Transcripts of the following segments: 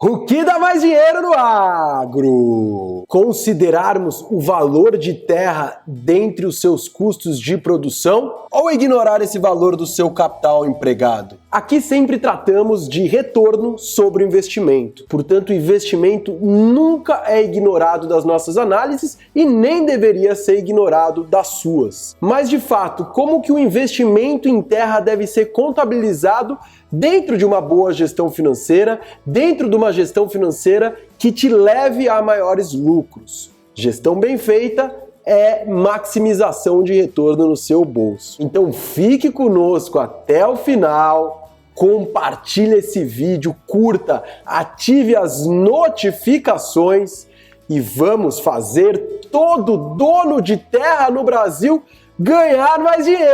O que dá mais dinheiro no agro? Considerarmos o valor de terra dentre os seus custos de produção ou ignorar esse valor do seu capital empregado? Aqui sempre tratamos de retorno sobre o investimento. Portanto, o investimento nunca é ignorado das nossas análises e nem deveria ser ignorado das suas. Mas, de fato, como que o investimento em terra deve ser contabilizado dentro de uma boa gestão financeira, dentro de uma gestão financeira que te leve a maiores lucros? Gestão bem feita é maximização de retorno no seu bolso. Então fique conosco até o final, compartilhe esse vídeo, curta, ative as notificações e vamos fazer todo dono de terra no Brasil ganhar mais dinheiro!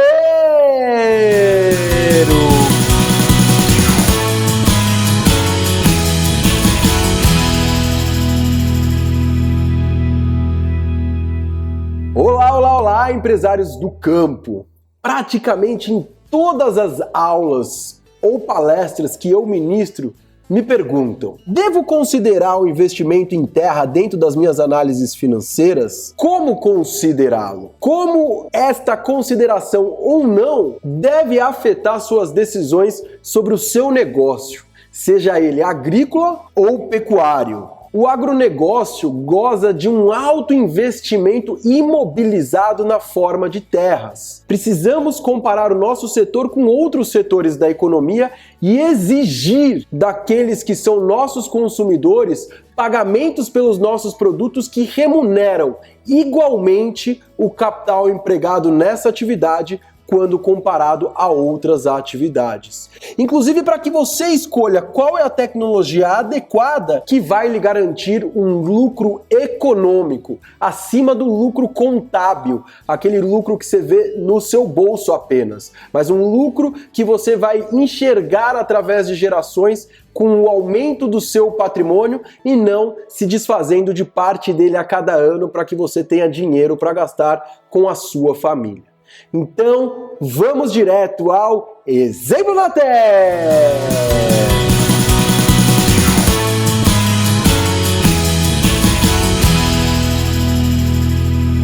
Olá, empresários do campo! Praticamente em todas as aulas ou palestras que eu ministro, me perguntam: devo considerar o investimento em terra dentro das minhas análises financeiras? Como considerá-lo? Como esta consideração ou não deve afetar suas decisões sobre o seu negócio, seja ele agrícola ou pecuário? O agronegócio goza de um alto investimento imobilizado na forma de terras. Precisamos comparar o nosso setor com outros setores da economia e exigir daqueles que são nossos consumidores pagamentos pelos nossos produtos que remuneram igualmente o capital empregado nessa atividade quando comparado a outras atividades. Inclusive para que você escolha qual é a tecnologia adequada que vai lhe garantir um lucro econômico, acima do lucro contábil, aquele lucro que você vê no seu bolso apenas, mas um lucro que você vai enxergar através de gerações com o aumento do seu patrimônio e não se desfazendo de parte dele a cada ano para que você tenha dinheiro para gastar com a sua família. Então, vamos direto ao exemplo na tela!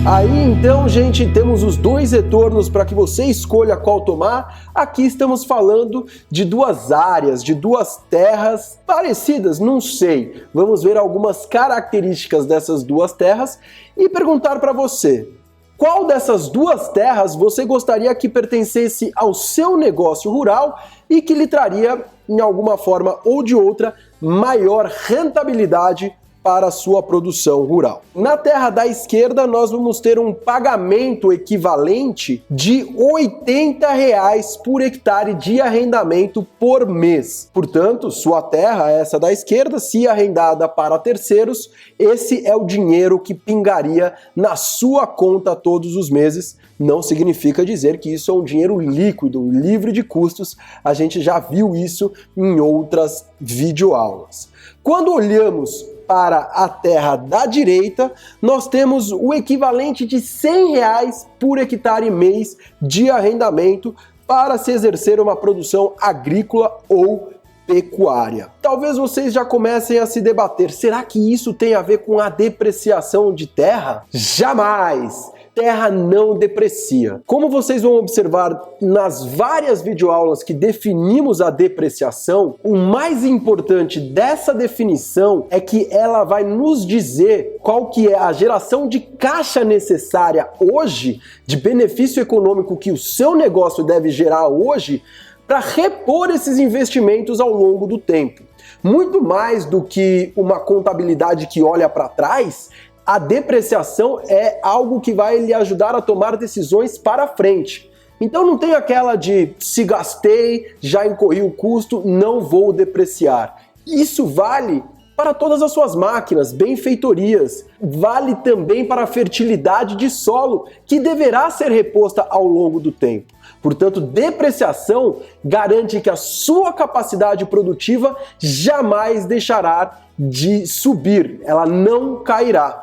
Aí então, gente, temos os dois retornos para que você escolha qual tomar. Aqui estamos falando de duas áreas, de duas terras parecidas, não sei. Vamos ver algumas características dessas duas terras e perguntar para você: qual dessas duas terras você gostaria que pertencesse ao seu negócio rural e que lhe traria, em alguma forma ou de outra, maior rentabilidade para a sua produção rural? Na terra da esquerda, nós vamos ter um pagamento equivalente de R$ 80 por hectare de arrendamento por mês. Portanto, sua terra, essa da esquerda, se arrendada para terceiros, esse é o dinheiro que pingaria na sua conta todos os meses. Não significa dizer que isso é um dinheiro líquido, livre de custos. A gente já viu isso em outras videoaulas. Quando olhamos para a terra da direita, nós temos o equivalente de R$ 100 por hectare mês de arrendamento para se exercer uma produção agrícola ou pecuária. Talvez vocês já comecem a se debater: será que isso tem a ver com a depreciação de terra? Jamais! Terra não deprecia. Como vocês vão observar nas várias videoaulas que definimos a depreciação, o mais importante dessa definição é que ela vai nos dizer qual que é a geração de caixa necessária hoje, de benefício econômico que o seu negócio deve gerar hoje, para repor esses investimentos ao longo do tempo. Muito mais do que uma contabilidade que olha para trás, a depreciação é algo que vai lhe ajudar a tomar decisões para frente. Então não tem aquela de se gastei, já incorri o custo, não vou depreciar. Isso vale para todas as suas máquinas, benfeitorias. Vale também para a fertilidade de solo, que deverá ser reposta ao longo do tempo. Portanto, depreciação garante que a sua capacidade produtiva jamais deixará de subir, ela não cairá.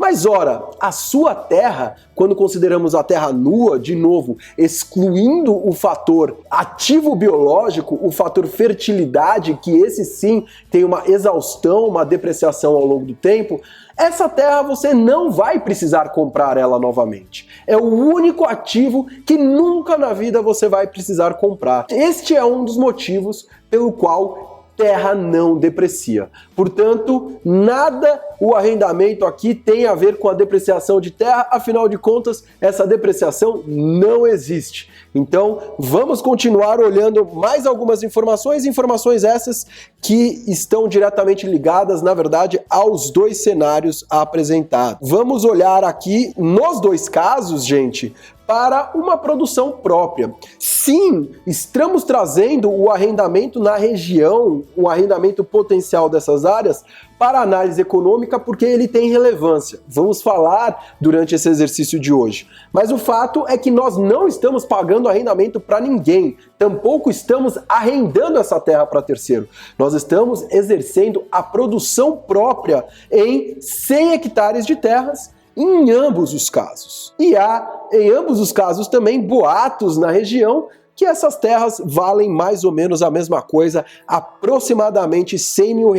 Mas ora, a sua terra, quando consideramos a terra nua, de novo, excluindo o fator ativo biológico, o fator fertilidade, que esse sim tem uma exaustão, uma depreciação ao longo do tempo, essa terra você não vai precisar comprar ela novamente. É o único ativo que nunca na vida você vai precisar comprar. Este é um dos motivos pelo qual terra não deprecia. Portanto, nada o arrendamento aqui tem a ver com a depreciação de terra, afinal de contas, essa depreciação não existe. Então, vamos continuar olhando mais algumas informações essas que estão diretamente ligadas, na verdade, aos dois cenários apresentados. Vamos olhar aqui, nos dois casos, gente, para uma produção própria. Sim, estamos trazendo o arrendamento na região, o arrendamento potencial dessas áreas para análise econômica porque ele tem relevância. Vamos falar durante esse exercício de hoje. Mas o fato é que nós não estamos pagando arrendamento para ninguém, tampouco estamos arrendando essa terra para terceiro. Nós estamos exercendo a produção própria em 100 hectares de terras em ambos os casos. E há, em ambos os casos, também boatos na região que essas terras valem mais ou menos a mesma coisa, aproximadamente R$100 mil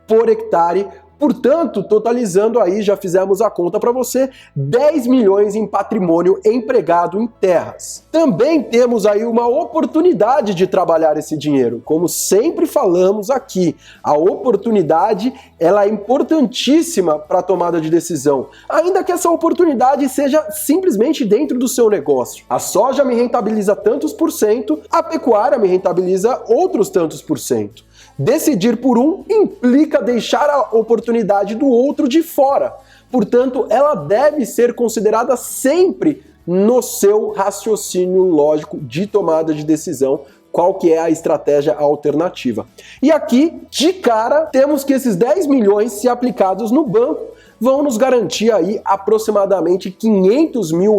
por hectare. Portanto, totalizando aí, já fizemos a conta para você, 10 milhões em patrimônio empregado em terras. Também temos aí uma oportunidade de trabalhar esse dinheiro. Como sempre falamos aqui, a oportunidade ela é importantíssima para a tomada de decisão, ainda que essa oportunidade seja simplesmente dentro do seu negócio. A soja me rentabiliza tantos por cento, a pecuária me rentabiliza outros tantos por cento. Decidir por um implica deixar a oportunidade do outro de fora. Portanto, ela deve ser considerada sempre no seu raciocínio lógico de tomada de decisão, qual que é a estratégia alternativa. E aqui, de cara, temos que esses 10 milhões, se aplicados no banco, vão nos garantir aí aproximadamente R$500 mil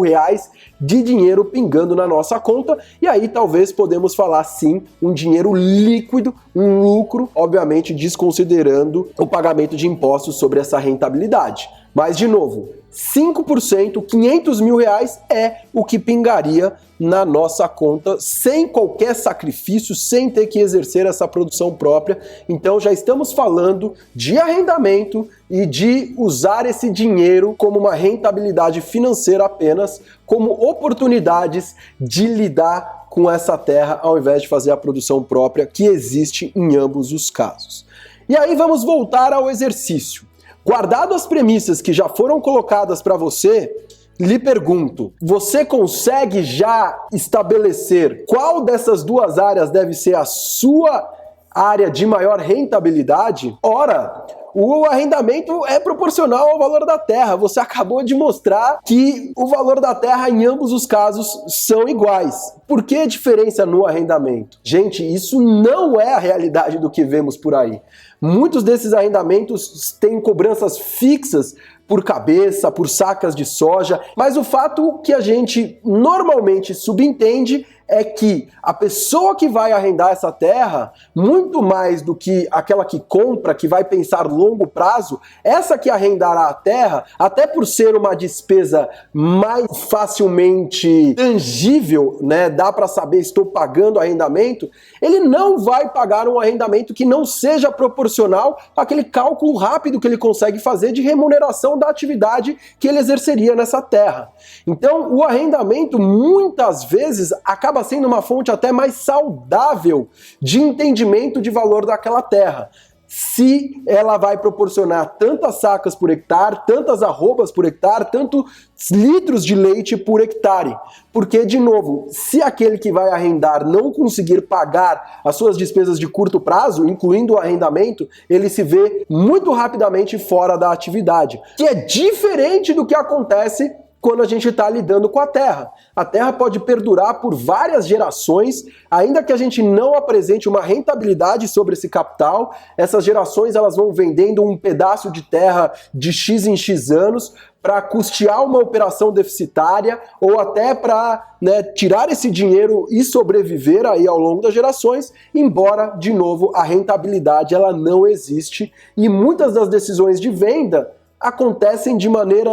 de dinheiro pingando na nossa conta, e aí talvez podemos falar sim um dinheiro líquido, um lucro, obviamente desconsiderando o pagamento de impostos sobre essa rentabilidade. Mas de novo, 5%, R$500 mil é o que pingaria na nossa conta sem qualquer sacrifício, sem ter que exercer essa produção própria. Então já estamos falando de arrendamento e de usar esse dinheiro como uma rentabilidade financeira apenas, como oportunidades de lidar com essa terra ao invés de fazer a produção própria que existe em ambos os casos. E aí vamos voltar ao exercício. Guardado as premissas que já foram colocadas para você, lhe pergunto, você consegue já estabelecer qual dessas duas áreas deve ser a sua área de maior rentabilidade? Ora, o arrendamento é proporcional ao valor da terra. Você acabou de mostrar que o valor da terra em ambos os casos são iguais. Por que a diferença no arrendamento? Gente, isso não é a realidade do que vemos por aí. Muitos desses arrendamentos têm cobranças fixas por cabeça, por sacas de soja, mas o fato que a gente normalmente subentende é que a pessoa que vai arrendar essa terra, muito mais do que aquela que compra, que vai pensar longo prazo, essa que arrendará a terra, até por ser uma despesa mais facilmente tangível, né, dá para saber estou pagando arrendamento, ele não vai pagar um arrendamento que não seja proporcional àquele cálculo rápido que ele consegue fazer de remuneração da atividade que ele exerceria nessa terra. Então, o arrendamento muitas vezes acaba sendo uma fonte até mais saudável de entendimento de valor daquela terra. Se ela vai proporcionar tantas sacas por hectare, tantas arrobas por hectare, tantos litros de leite por hectare. Porque, de novo, se aquele que vai arrendar não conseguir pagar as suas despesas de curto prazo, incluindo o arrendamento, ele se vê muito rapidamente fora da atividade, que é diferente do que acontece quando a gente está lidando com a terra. A terra pode perdurar por várias gerações, ainda que a gente não apresente uma rentabilidade sobre esse capital, essas gerações elas vão vendendo um pedaço de terra de X em X anos para custear uma operação deficitária ou até para, né, tirar esse dinheiro e sobreviver aí ao longo das gerações, embora, de novo, a rentabilidade ela não existe e muitas das decisões de venda acontecem de maneira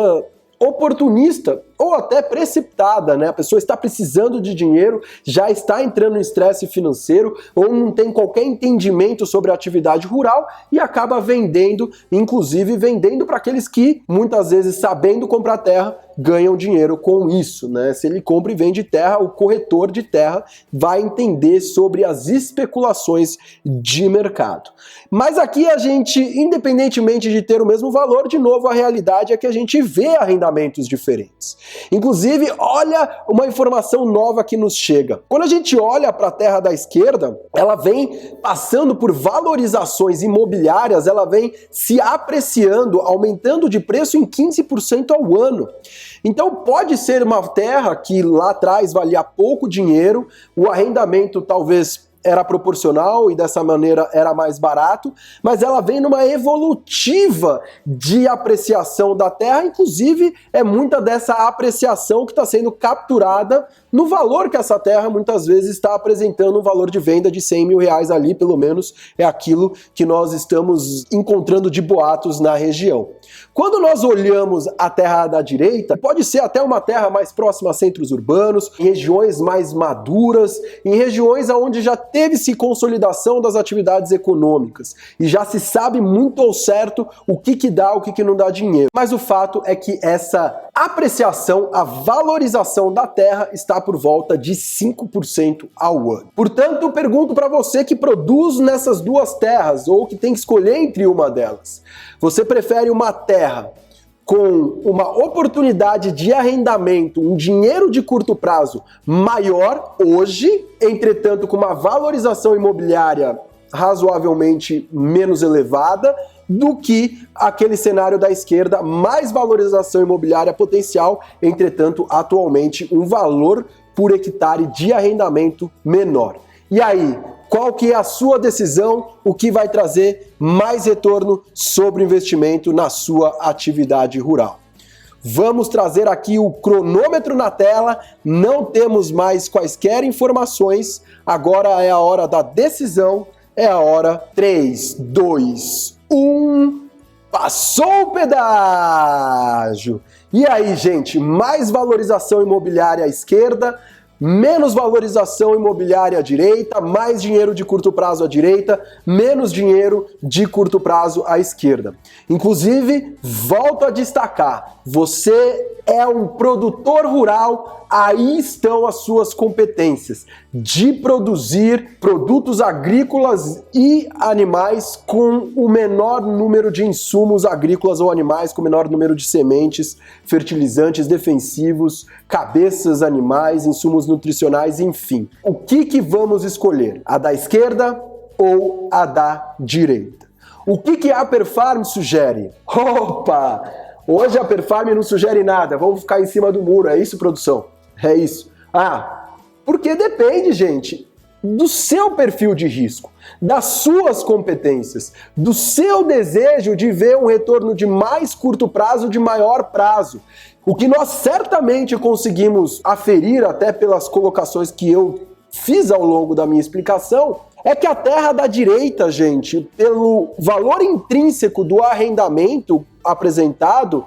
oportunista ou até precipitada, né? A pessoa está precisando de dinheiro, já está entrando em estresse financeiro ou não tem qualquer entendimento sobre a atividade rural e acaba vendendo, inclusive vendendo para aqueles que muitas vezes, sabendo comprar terra, ganham dinheiro com isso, né? Se ele compra e vende terra, o corretor de terra vai entender sobre as especulações de mercado. Mas aqui a gente, independentemente de ter o mesmo valor, de novo a realidade é que a gente vê arrendamentos diferentes. Inclusive, olha uma informação nova que nos chega. Quando a gente olha para a terra da esquerda, ela vem passando por valorizações imobiliárias, ela vem se apreciando, aumentando de preço em 15% ao ano. Então pode ser uma terra que lá atrás valia pouco dinheiro, o arrendamento talvez era proporcional e dessa maneira era mais barato, mas ela vem numa evolutiva de apreciação da terra, inclusive é muita dessa apreciação que está sendo capturada no valor que essa terra muitas vezes está apresentando, um valor de venda de 100 mil reais ali, pelo menos é aquilo que nós estamos encontrando de boatos na região. Quando nós olhamos a terra da direita, pode ser até uma terra mais próxima a centros urbanos, em regiões mais maduras, em regiões onde já teve-se consolidação das atividades econômicas e já se sabe muito ao certo o que dá, o que não dá dinheiro. Mas o fato é que essa apreciação, a valorização da terra está por volta de 5% ao ano. Portanto, eu pergunto para você que produz nessas duas terras ou que tem que escolher entre uma delas. Você prefere uma terra com uma oportunidade de arrendamento, um dinheiro de curto prazo maior hoje, entretanto com uma valorização imobiliária razoavelmente menos elevada, do que aquele cenário da esquerda, mais valorização imobiliária potencial, entretanto atualmente um valor por hectare de arrendamento menor. E aí, qual que é a sua decisão? O que vai trazer mais retorno sobre o investimento na sua atividade rural? Vamos trazer aqui o cronômetro na tela, não temos mais quaisquer informações, agora é a hora da decisão, é a hora 3, 2, 1, passou o pedágio! E aí, gente, mais valorização imobiliária à esquerda, menos valorização imobiliária à direita, mais dinheiro de curto prazo à direita, menos dinheiro de curto prazo à esquerda. Inclusive, volto a destacar, você é um produtor rural, aí estão as suas competências de produzir produtos agrícolas e animais com o menor número de insumos agrícolas ou animais, com o menor número de sementes, fertilizantes, defensivos, cabeças animais, insumos nutricionais, enfim. O que vamos escolher? A da esquerda ou a da direita? O que a Aperfarm sugere? Opa! Hoje a Aperfarm não sugere nada, vamos ficar em cima do muro, é isso, produção? É isso. Porque depende, gente, do seu perfil de risco, das suas competências, do seu desejo de ver um retorno de mais curto prazo, de maior prazo. O que nós certamente conseguimos aferir, até pelas colocações que eu fiz ao longo da minha explicação, é que a terra da direita, gente, pelo valor intrínseco do arrendamento apresentado,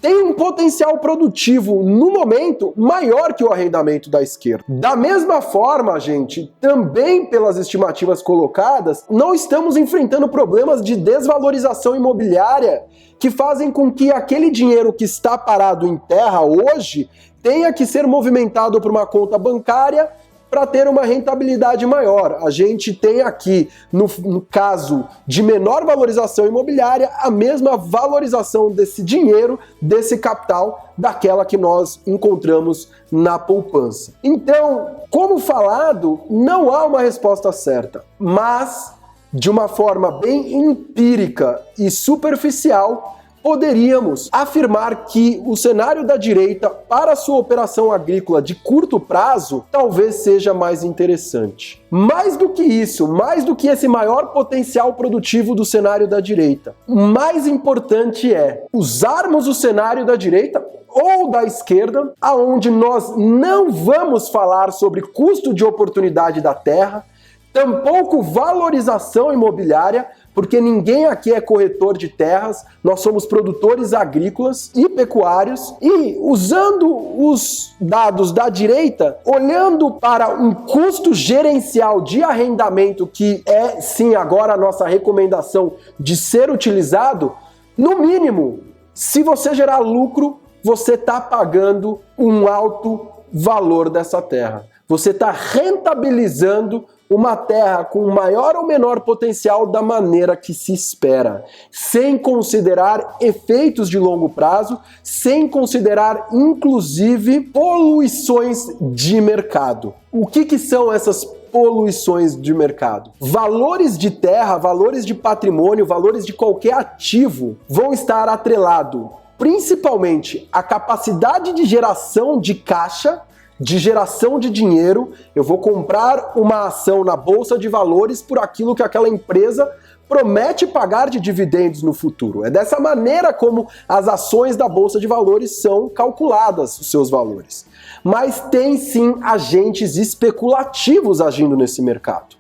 tem um potencial produtivo, no momento, maior que o arrendamento da esquerda. Da mesma forma, gente, também pelas estimativas colocadas, não estamos enfrentando problemas de desvalorização imobiliária que fazem com que aquele dinheiro que está parado em terra hoje tenha que ser movimentado para uma conta bancária para ter uma rentabilidade maior. A gente tem aqui, no caso de menor valorização imobiliária, a mesma valorização desse dinheiro, desse capital, daquela que nós encontramos na poupança. Então, como falado, não há uma resposta certa, mas de uma forma bem empírica e superficial, poderíamos afirmar que o cenário da direita para a sua operação agrícola de curto prazo talvez seja mais interessante. Mais do que isso, mais do que esse maior potencial produtivo do cenário da direita, o mais importante é usarmos o cenário da direita ou da esquerda, aonde nós não vamos falar sobre custo de oportunidade da terra, tampouco valorização imobiliária, porque ninguém aqui é corretor de terras, nós somos produtores agrícolas e pecuários e usando os dados da direita, olhando para um custo gerencial de arrendamento, que é sim agora a nossa recomendação de ser utilizado, no mínimo, se você gerar lucro, você está pagando um alto valor dessa terra. Você está rentabilizando uma terra com maior ou menor potencial da maneira que se espera, sem considerar efeitos de longo prazo, sem considerar inclusive poluições de mercado. O que são essas poluições de mercado? Valores de terra, valores de patrimônio, valores de qualquer ativo vão estar atrelados principalmente à capacidade de geração de caixa, de geração de dinheiro. Eu vou comprar uma ação na Bolsa de Valores por aquilo que aquela empresa promete pagar de dividendos no futuro. É dessa maneira como as ações da Bolsa de Valores são calculadas, os seus valores. Mas tem sim agentes especulativos agindo nesse mercado.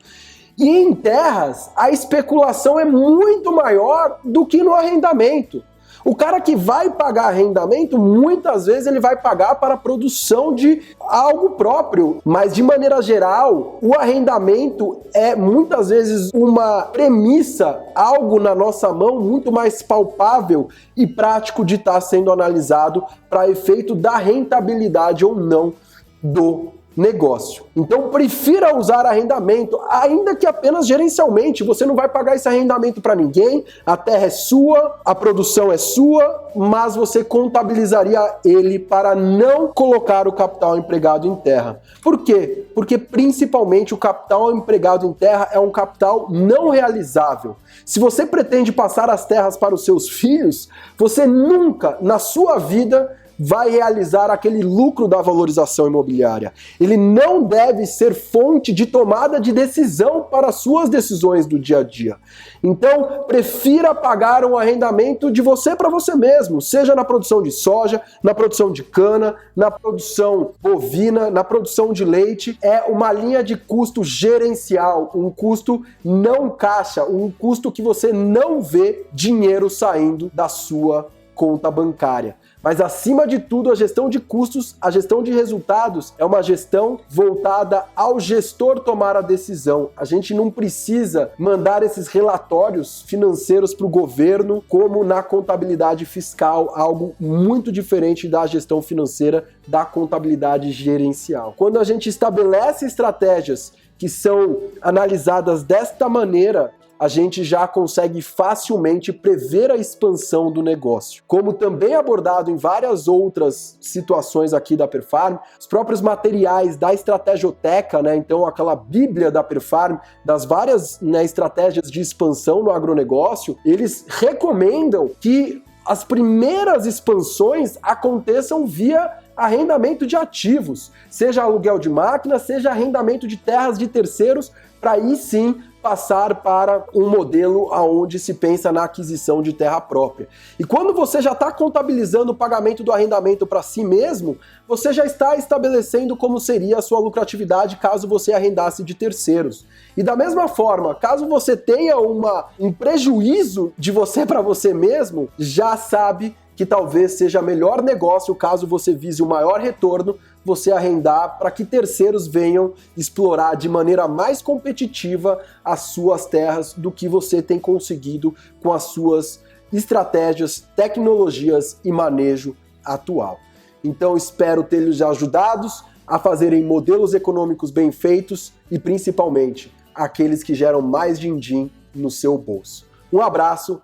E em terras, a especulação é muito maior do que no arrendamento. O cara que vai pagar arrendamento, muitas vezes ele vai pagar para a produção de algo próprio, mas de maneira geral, o arrendamento é muitas vezes uma premissa, algo na nossa mão muito mais palpável e prático de estar sendo analisado para efeito da rentabilidade ou não do negócio. Então prefira usar arrendamento, ainda que apenas gerencialmente. Você não vai pagar esse arrendamento para ninguém, a terra é sua, a produção é sua, mas você contabilizaria ele para não colocar o capital empregado em terra. Por quê? Porque principalmente o capital empregado em terra é um capital não realizável. Se você pretende passar as terras para os seus filhos, você nunca na sua vida vai realizar aquele lucro da valorização imobiliária. Ele não deve ser fonte de tomada de decisão para suas decisões do dia a dia. Então, prefira pagar um arrendamento de você para você mesmo, seja na produção de soja, na produção de cana, na produção bovina, na produção de leite. É uma linha de custo gerencial, um custo não caixa, um custo que você não vê dinheiro saindo da sua conta bancária. Mas, acima de tudo, a gestão de custos, a gestão de resultados é uma gestão voltada ao gestor tomar a decisão. A gente não precisa mandar esses relatórios financeiros para o governo como na contabilidade fiscal, algo muito diferente da gestão financeira, da contabilidade gerencial. Quando a gente estabelece estratégias que são analisadas desta maneira, a gente já consegue facilmente prever a expansão do negócio. Como também abordado em várias outras situações aqui da Perfarm, os próprios materiais da Estrategioteca, então aquela bíblia da Perfarm, das várias estratégias de expansão no agronegócio, eles recomendam que as primeiras expansões aconteçam via arrendamento de ativos, seja aluguel de máquinas, seja arrendamento de terras de terceiros, para aí sim passar para um modelo onde se pensa na aquisição de terra própria. E quando você já está contabilizando o pagamento do arrendamento para si mesmo, você já está estabelecendo como seria a sua lucratividade caso você arrendasse de terceiros. E da mesma forma, caso você tenha um prejuízo de você para você mesmo, já sabe que talvez seja melhor negócio, caso você vise um maior retorno, você arrendar para que terceiros venham explorar de maneira mais competitiva as suas terras do que você tem conseguido com as suas estratégias, tecnologias e manejo atual. Então espero ter-lhes ajudados a fazerem modelos econômicos bem feitos e principalmente aqueles que geram mais din-din no seu bolso. Um abraço